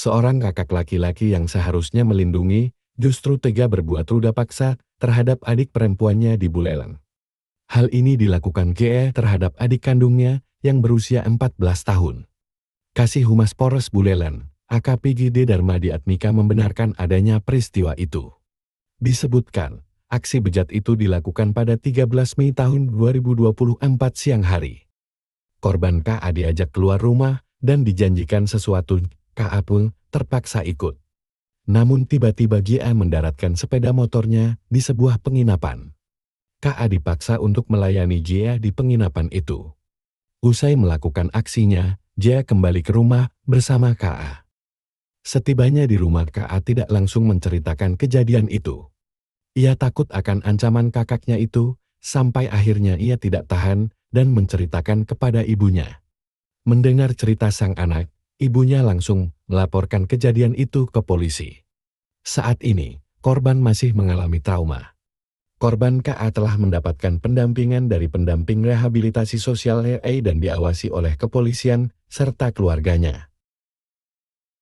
Seorang kakak laki-laki yang seharusnya melindungi, justru tega berbuat ruda paksa terhadap adik perempuannya di Buleleng. Hal ini dilakukan GE terhadap adik kandungnya yang berusia 14 tahun. Kasih Humas Polres Buleleng, AKP Gide Darmadi Atmika membenarkan adanya peristiwa itu. Disebutkan, aksi bejat itu dilakukan pada 13 Mei tahun 2024 siang hari. Korban KA diajak keluar rumah dan dijanjikan sesuatu, KA pun terpaksa ikut. Namun tiba-tiba GA mendaratkan sepeda motornya di sebuah penginapan. KA dipaksa untuk melayani GA di penginapan itu. Usai melakukan aksinya, GA kembali ke rumah bersama KA. Setibanya di rumah, KA tidak langsung menceritakan kejadian itu. Ia takut akan ancaman kakaknya itu, sampai akhirnya ia tidak tahan dan menceritakan kepada ibunya. Mendengar cerita sang anak, ibunya langsung melaporkan kejadian itu ke polisi. Saat ini, korban masih mengalami trauma. Korban KA telah mendapatkan pendampingan dari pendamping rehabilitasi sosial RI dan diawasi oleh kepolisian serta keluarganya.